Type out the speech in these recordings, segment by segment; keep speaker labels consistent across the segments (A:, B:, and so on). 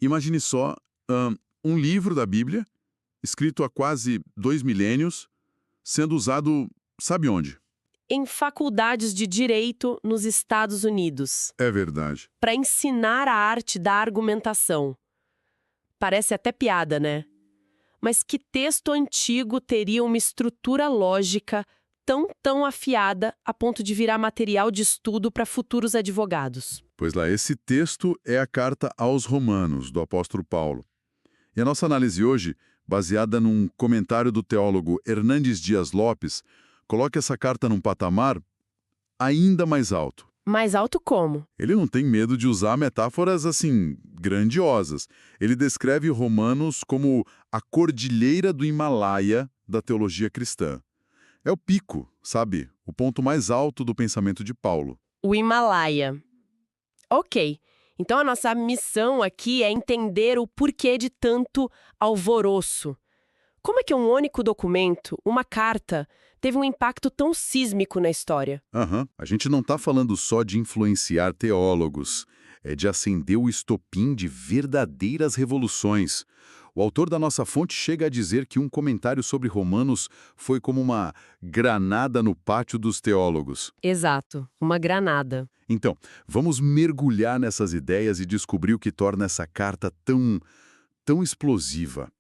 A: Imagine só, um livro da Bíblia, escrito há quase 2 milênios, sendo usado, sabe onde?
B: Em faculdades de direito nos Estados Unidos,
A: É verdade.
B: para ensinar a arte da argumentação. Parece até piada, né? Mas que texto antigo teria uma estrutura lógica tão afiada a ponto de virar material de estudo para futuros advogados?
A: Pois lá, esse texto é a carta aos Romanos, do apóstolo Paulo. E a nossa análise hoje, baseada num comentário do teólogo Hernandes Dias Lopes, coloca essa carta num patamar ainda mais alto.
B: Mais alto como?
A: Ele não tem medo de usar metáforas, assim, grandiosas. Ele descreve Romanos como a cordilheira do Himalaia da teologia cristã. É o pico, sabe? O ponto mais alto do pensamento de Paulo.
B: O Himalaia. Ok. Então a nossa missão aqui é entender o porquê de tanto alvoroço. Como é que um único documento, uma carta, teve um impacto tão sísmico na história?
A: A gente não está falando só de influenciar teólogos, é de acender o estopim de verdadeiras revoluções. O autor da nossa fonte chega a dizer que um comentário sobre Romanos foi como uma granada no pátio dos teólogos.
B: Exato, uma granada.
A: Então, vamos mergulhar nessas ideias e descobrir o que torna essa carta tão explosiva.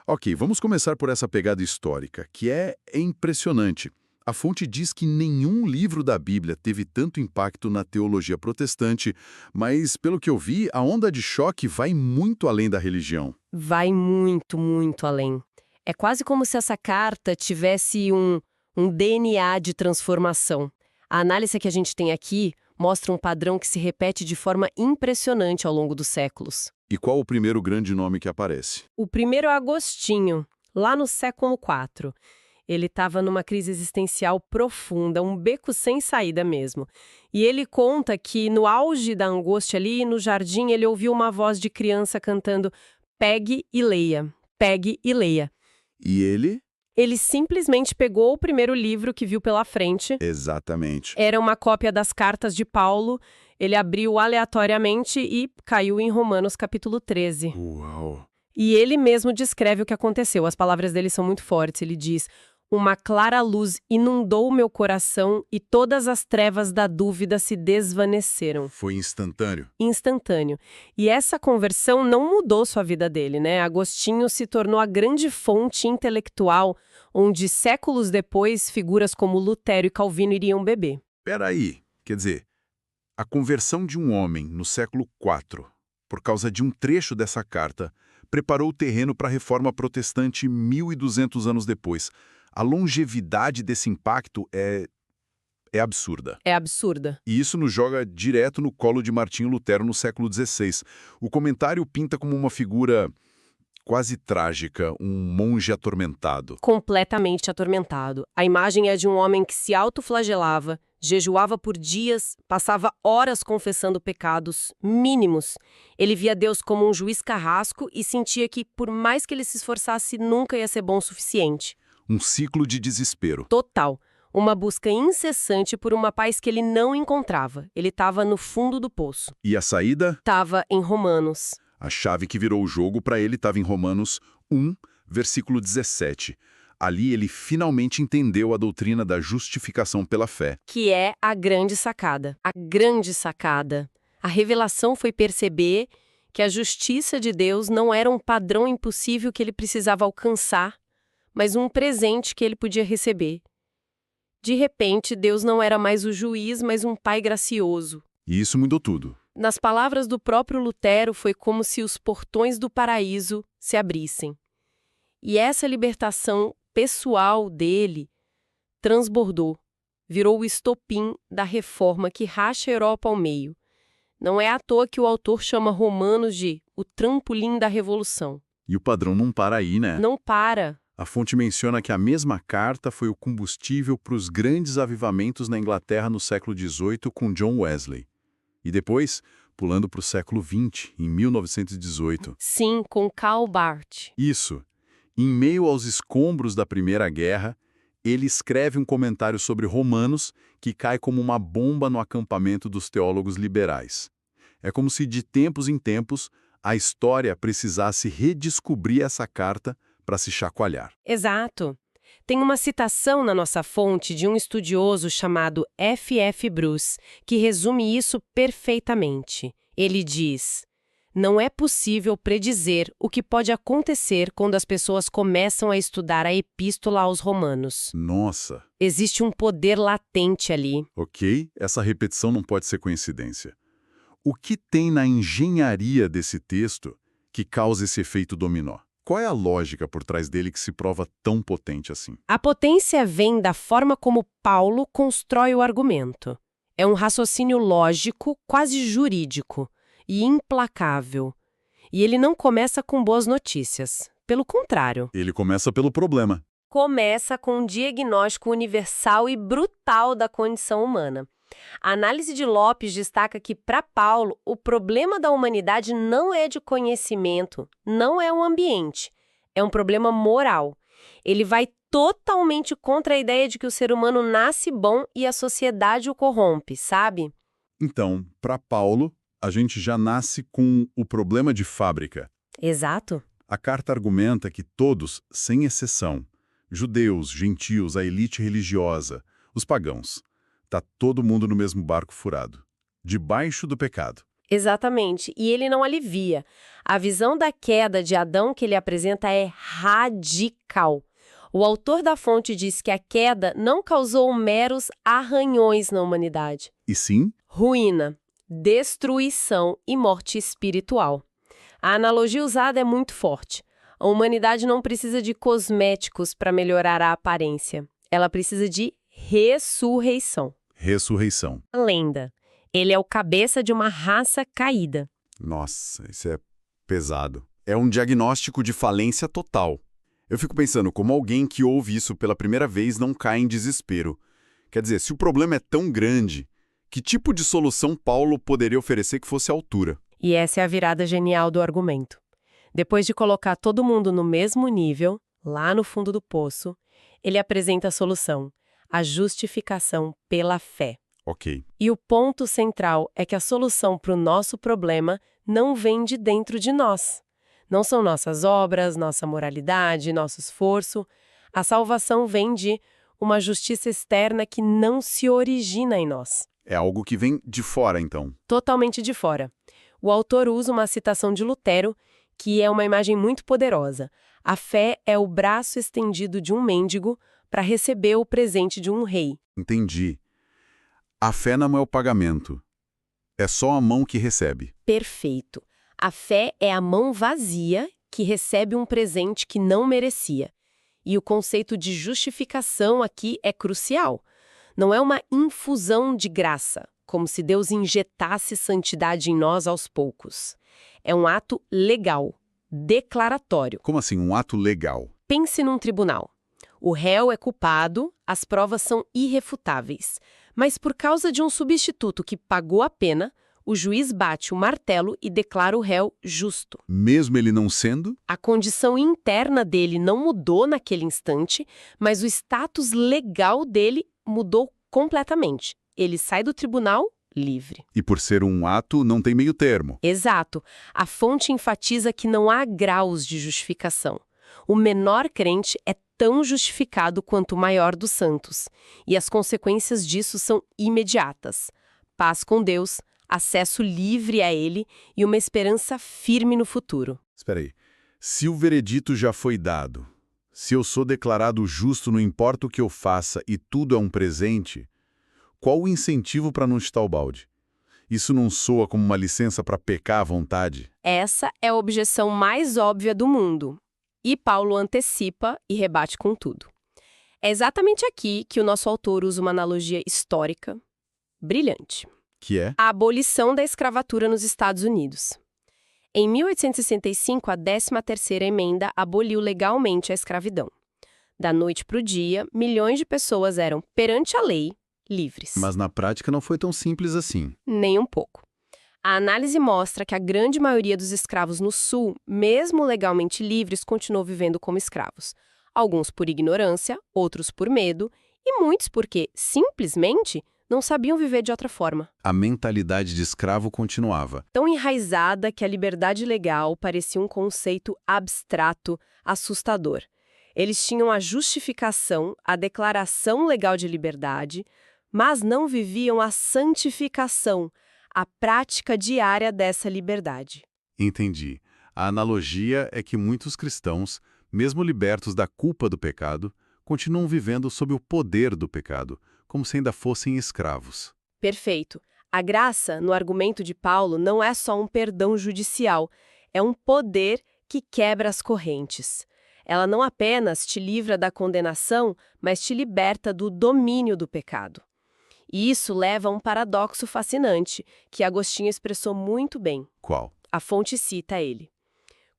A: Ok, vamos começar por essa pegada histórica, que é impressionante. A fonte diz que nenhum livro da Bíblia teve tanto impacto na teologia protestante, mas, pelo que eu vi, a onda de choque vai muito além da religião.
B: Vai muito além. É quase como se essa carta tivesse um DNA de transformação. A análise que a gente tem aqui mostra um padrão que se repete de forma impressionante ao longo dos séculos.
A: E qual o primeiro grande nome que aparece?
B: O primeiro é Agostinho, lá no século IV. Ele estava numa crise existencial profunda, um beco sem saída mesmo. E ele conta que no auge da angústia ali, no jardim, ele ouviu uma voz de criança cantando "Pegue e leia, pegue e leia".
A: E ele?
B: Ele simplesmente pegou o primeiro livro que viu pela frente.
A: Exatamente.
B: Era uma cópia das cartas de Paulo. Ele abriu aleatoriamente e caiu em Romanos capítulo 13.
A: Uau!
B: E ele mesmo descreve o que aconteceu. As palavras dele são muito fortes. Ele diz: "Uma clara luz inundou o meu coração e todas as trevas da dúvida se desvaneceram."
A: Foi instantâneo.
B: Instantâneo. E essa conversão não mudou sua vida dele, né? Agostinho se tornou a grande fonte intelectual onde séculos depois figuras como Lutero e Calvino iriam beber.
A: Peraí, quer dizer, a conversão de um homem no século IV, por causa de um trecho dessa carta, preparou o terreno para a reforma protestante 1.200 anos depois. A longevidade desse impacto é absurda.
B: É absurda.
A: E isso nos joga direto no colo de Martinho Lutero no século XVI. O comentário pinta como uma figura quase trágica, um monge atormentado.
B: Completamente atormentado. A imagem é de um homem que se autoflagelava, jejuava por dias, passava horas confessando pecados mínimos. Ele via Deus como um juiz carrasco e sentia que, por mais que ele se esforçasse, nunca ia ser bom o suficiente.
A: Um ciclo de desespero.
B: Total. Uma busca incessante por uma paz que ele não encontrava. Ele estava no fundo do poço.
A: E a saída?
B: Estava em Romanos.
A: A chave que virou o jogo para ele estava em Romanos 1, versículo 17. Ali ele finalmente entendeu a doutrina da justificação pela fé.
B: Que é a grande sacada. A grande sacada. A revelação foi perceber que a justiça de Deus não era um padrão impossível que ele precisava alcançar, mas um presente que ele podia receber. De repente, Deus não era mais o juiz, mas um pai gracioso.
A: E isso mudou tudo.
B: Nas palavras do próprio Lutero, foi como se os portões do paraíso se abrissem. E essa libertação pessoal dele transbordou, virou o estopim da reforma que racha a Europa ao meio. Não é à toa que o autor chama Romanos de o trampolim da revolução.
A: E o padrão não para aí, né?
B: Não para.
A: A fonte menciona que a mesma carta foi o combustível para os grandes avivamentos na Inglaterra no século XVIII com John Wesley. E depois, pulando para o século XX, em 1918.
B: Sim, com Karl Barth.
A: Isso. Em meio aos escombros da Primeira Guerra, ele escreve um comentário sobre Romanos que cai como uma bomba no acampamento dos teólogos liberais. É como se, de tempos em tempos, a história precisasse redescobrir essa carta para se chacoalhar.
B: Exato. Tem uma citação na nossa fonte de um estudioso chamado F.F. Bruce, que resume isso perfeitamente. Ele diz: não é possível predizer o que pode acontecer quando as pessoas começam a estudar a Epístola aos Romanos.
A: Nossa!
B: Existe um poder latente ali.
A: Ok, essa repetição não pode ser coincidência. O que tem na engenharia desse texto que causa esse efeito dominó? Qual é a lógica por trás dele que se prova tão potente assim?
B: A potência vem da forma como Paulo constrói o argumento. É um raciocínio lógico, quase jurídico, e implacável. E ele não começa com boas notícias. Pelo contrário.
A: Ele começa pelo problema.
B: Começa com um diagnóstico universal e brutal da condição humana. A análise de Lopes destaca que, para Paulo, o problema da humanidade não é de conhecimento, não é o ambiente, é um problema moral. Ele vai totalmente contra a ideia de que o ser humano nasce bom e a sociedade o corrompe, sabe?
A: Então, para Paulo, a gente já nasce com o problema de fábrica.
B: Exato.
A: A carta argumenta que todos, sem exceção, judeus, gentios, a elite religiosa, os pagãos, tá todo mundo no mesmo barco furado, debaixo do pecado.
B: Exatamente, e ele não alivia. A visão da queda de Adão que ele apresenta é radical. O autor da fonte diz que a queda não causou meros arranhões na humanidade.
A: E sim,
B: Ruína, destruição e morte espiritual. A analogia usada é muito forte. A humanidade não precisa de cosméticos para melhorar a aparência. Ela precisa de ressurreição.
A: ressurreição.
B: Lenda. Ele é o cabeça de uma raça caída.
C: Nossa, isso é pesado. É um diagnóstico de falência total. Eu fico pensando como alguém que ouve isso pela primeira vez não cai em desespero. Quer dizer, se o problema é tão grande, que tipo de solução Paulo poderia oferecer que fosse à altura?
B: E essa é a virada genial do argumento. Depois de colocar todo mundo no mesmo nível, lá no fundo do poço, ele apresenta a solução: a justificação pela fé.
C: Ok.
B: E o ponto central é que a solução para o nosso problema não vem de dentro de nós. Não são nossas obras, nossa moralidade, nosso esforço. A salvação vem de uma justiça externa que não se origina em nós.
C: É algo que vem de fora, então.
B: Totalmente de fora. O autor usa uma citação de Lutero, que é uma imagem muito poderosa. A fé é o braço estendido de um mendigo para receber o presente de um rei.
A: Entendi. A fé não é o pagamento. É só a mão que recebe.
B: Perfeito. A fé é a mão vazia que recebe um presente que não merecia. E o conceito de justificação aqui é crucial. Não é uma infusão de graça, como se Deus injetasse santidade em nós aos poucos. É um ato legal, declaratório.
A: Como assim, um ato legal?
B: Pense num tribunal. O réu é culpado, as provas são irrefutáveis. Mas por causa de um substituto que pagou a pena, o juiz bate o martelo e declara o réu justo.
A: Mesmo ele não sendo?
B: A condição interna dele não mudou naquele instante, mas o status legal dele mudou completamente. Ele sai do tribunal livre.
A: E por ser um ato, não tem meio termo.
B: Exato. A fonte enfatiza que não há graus de justificação. O menor crente é tão justificado quanto o maior dos santos. E as consequências disso são imediatas. Paz com Deus, acesso livre a Ele e uma esperança firme no futuro.
A: Espera aí. Se o veredito já foi dado, se eu sou declarado justo não importa o que eu faça e tudo é um presente, qual o incentivo para não chutar o balde? Isso não soa como uma licença para pecar à vontade?
B: Essa é a objeção mais óbvia do mundo. E Paulo antecipa e rebate com tudo. É exatamente aqui que o nosso autor usa uma analogia histórica brilhante.
A: Que é?
B: A abolição da escravatura nos Estados Unidos. Em 1865, a 13ª emenda aboliu legalmente a escravidão. Da noite para o dia, milhões de pessoas eram, perante a lei, livres.
A: Mas na prática não foi tão simples assim.
B: Nem um pouco. A análise mostra que a grande maioria dos escravos no Sul, mesmo legalmente livres, continuou vivendo como escravos. Alguns por ignorância, outros por medo, e muitos porque, simplesmente, não sabiam viver de outra forma.
A: A mentalidade de escravo continuava.
B: Tão enraizada que a liberdade legal parecia um conceito abstrato, assustador. Eles tinham a justificação, a declaração legal de liberdade, mas não viviam a santificação, a prática diária dessa liberdade.
A: Entendi. A analogia é que muitos cristãos, mesmo libertos da culpa do pecado, continuam vivendo sob o poder do pecado, como se ainda fossem escravos.
B: Perfeito. A graça, no argumento de Paulo, não é só um perdão judicial, é um poder que quebra as correntes. Ela não apenas te livra da condenação, mas te liberta do domínio do pecado. E isso leva a um paradoxo fascinante, que Agostinho expressou muito bem.
A: Qual?
B: A fonte cita ele.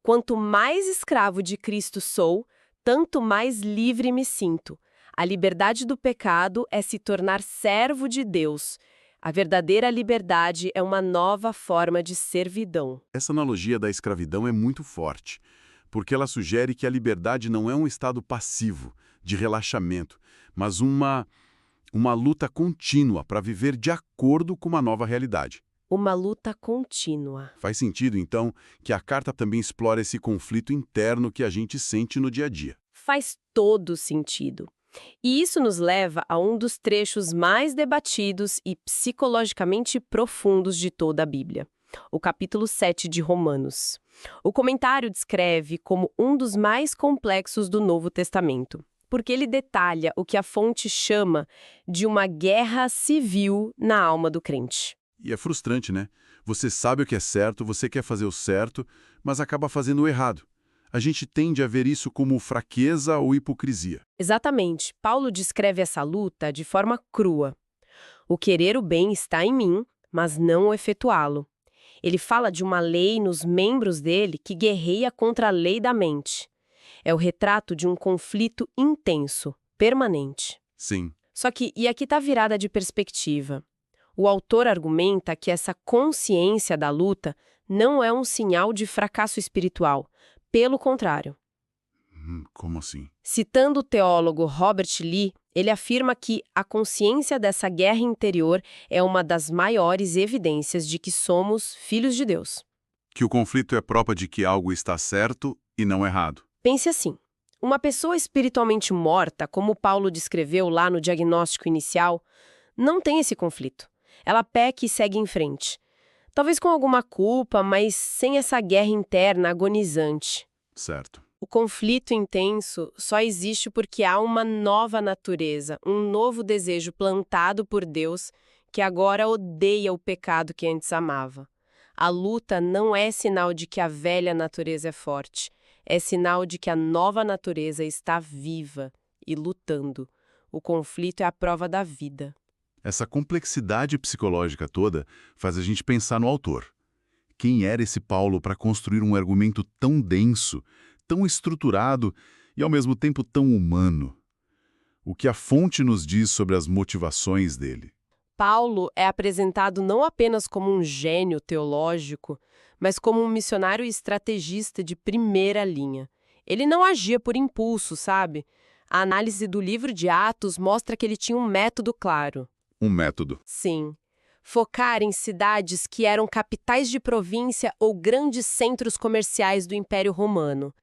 B: Quanto mais escravo de Cristo sou, tanto mais livre me sinto. A liberdade do pecado é se tornar servo de Deus. A verdadeira liberdade é uma nova forma de servidão.
A: Essa analogia da escravidão é muito forte, porque ela sugere que a liberdade não é um estado passivo, de relaxamento, mas uma luta contínua para viver de acordo com uma nova realidade.
B: Uma luta contínua.
A: Faz sentido, então, que a carta também explora esse conflito interno que a gente sente no dia a dia.
B: Faz todo sentido. E isso nos leva a um dos trechos mais debatidos e psicologicamente profundos de toda a Bíblia, o capítulo 7 de Romanos. O comentário descreve como um dos mais complexos do Novo Testamento, porque ele detalha o que a fonte chama de uma guerra civil na alma do crente.
A: E é frustrante, né? Você sabe o que é certo, você quer fazer o certo, mas acaba fazendo o errado. A gente tende a ver isso como fraqueza ou hipocrisia.
B: Exatamente. Paulo descreve essa luta de forma crua. O querer o bem está em mim, mas não o efetuá-lo. Ele fala de uma lei nos membros dele que guerreia contra a lei da mente. É o retrato de um conflito intenso, permanente.
A: Sim.
B: Só que, e aqui está a virada de perspectiva. O autor argumenta que essa consciência da luta não é um sinal de fracasso espiritual. Pelo contrário.
A: Como assim?
B: Citando o teólogo Robert Lee, ele afirma que a consciência dessa guerra interior é uma das maiores evidências de que somos filhos de Deus.
A: Que o conflito é prova de que algo está certo e não errado.
B: Pense assim, uma pessoa espiritualmente morta, como Paulo descreveu lá no diagnóstico inicial, não tem esse conflito. Ela peca e segue em frente. Talvez com alguma culpa, mas sem essa guerra interna agonizante.
A: Certo.
B: O conflito intenso só existe porque há uma nova natureza, um novo desejo plantado por Deus que agora odeia o pecado que antes amava. A luta não é sinal de que a velha natureza é forte, é sinal de que a nova natureza está viva e lutando. O conflito é a prova da vida.
A: Essa complexidade psicológica toda faz a gente pensar no autor. Quem era esse Paulo para construir um argumento tão denso, tão estruturado e ao mesmo tempo tão humano? O que a fonte nos diz sobre as motivações dele?
B: Paulo é apresentado não apenas como um gênio teológico, mas como um missionário e estrategista de primeira linha. Ele não agia por impulso, sabe? A análise do livro de Atos mostra que ele tinha um método claro.
A: Um método.
B: Sim. Focar em cidades que eram capitais de província ou grandes centros comerciais do Império Romano.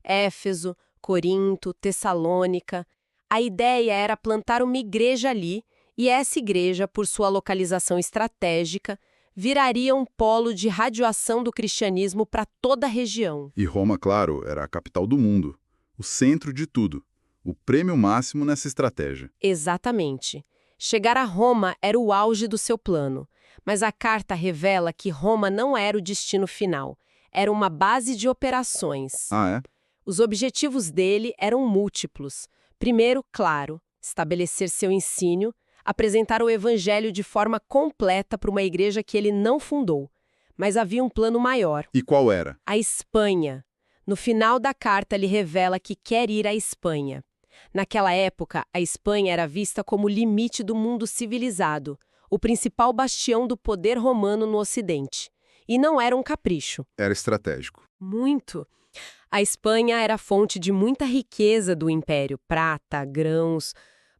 B: Éfeso, Corinto, Tessalônica. A ideia era plantar uma igreja ali, e essa igreja, por sua localização estratégica, viraria um polo de radiação do cristianismo para toda a região.
A: E Roma, claro, era a capital do mundo, o centro de tudo, o prêmio máximo nessa estratégia.
B: Exatamente. Chegar a Roma era o auge do seu plano, mas a carta revela que Roma não era o destino final, era uma base de operações.
A: Ah, é?
B: Os objetivos dele eram múltiplos. Primeiro, claro, estabelecer seu ensino, apresentar o evangelho de forma completa para uma igreja que ele não fundou. Mas havia um plano maior.
A: E qual era?
B: A Espanha. No final da carta, ele revela que quer ir à Espanha. Naquela época, a Espanha era vista como o limite do mundo civilizado, o principal bastião do poder romano no Ocidente. E não era um capricho.
A: Era estratégico.
B: Muito. A Espanha era fonte de muita riqueza do império, prata, grãos.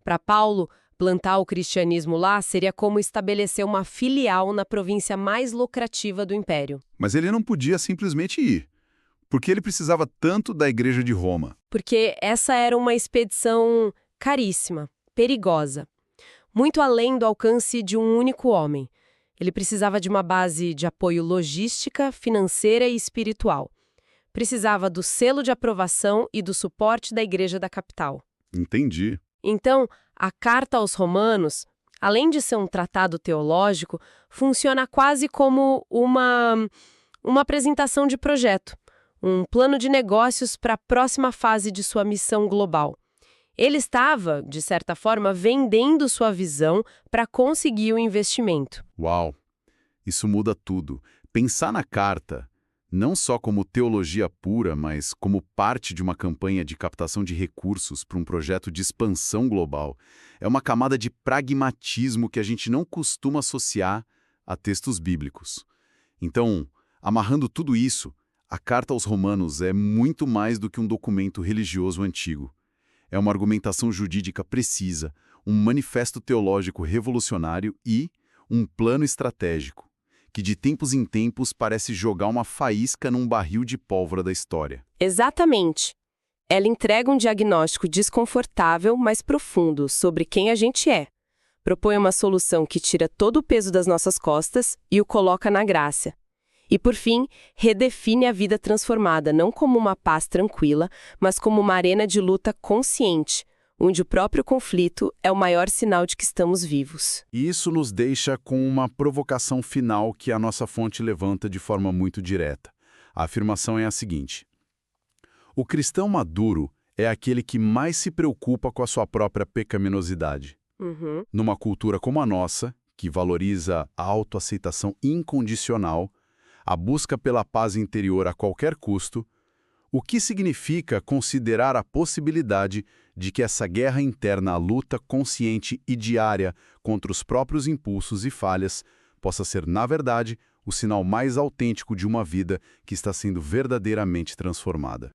B: Para Paulo, Plantar o cristianismo lá seria como estabelecer uma filial na província mais lucrativa do império.
A: Mas ele não podia simplesmente ir. Porque ele precisava tanto da Igreja de Roma.
B: Porque essa era uma expedição caríssima, perigosa, muito além do alcance de um único homem. Ele precisava de uma base de apoio logística, financeira e espiritual. Precisava do selo de aprovação e do suporte da Igreja da capital.
A: Entendi.
B: Então, a Carta aos Romanos, além de ser um tratado teológico, funciona quase como uma apresentação de projeto, um plano de negócios para a próxima fase de sua missão global. Ele estava, de certa forma, vendendo sua visão para conseguir o investimento.
A: Uau! Isso muda tudo. Pensar na carta, não só como teologia pura, mas como parte de uma campanha de captação de recursos para um projeto de expansão global, é uma camada de pragmatismo que a gente não costuma associar a textos bíblicos. Então, amarrando tudo isso, a Carta aos Romanos é muito mais do que um documento religioso antigo. É uma argumentação jurídica precisa, um manifesto teológico revolucionário e um plano estratégico, que de tempos em tempos parece jogar uma faísca num barril de pólvora da história.
B: Exatamente. Ela entrega um diagnóstico desconfortável, mas profundo, sobre quem a gente é. Propõe uma solução que tira todo o peso das nossas costas e o coloca na graça. E, por fim, redefine a vida transformada não como uma paz tranquila, mas como uma arena de luta consciente, onde o próprio conflito é o maior sinal de que estamos vivos.
A: E isso nos deixa com uma provocação final que a nossa fonte levanta de forma muito direta. A afirmação é a seguinte: o cristão maduro é aquele que mais se preocupa com a sua própria pecaminosidade. Numa cultura como a nossa, que valoriza a autoaceitação incondicional, a busca pela paz interior a qualquer custo, o que significa considerar a possibilidade de que essa guerra interna à luta consciente e diária contra os próprios impulsos e falhas possa ser, na verdade, o sinal mais autêntico de uma vida que está sendo verdadeiramente transformada.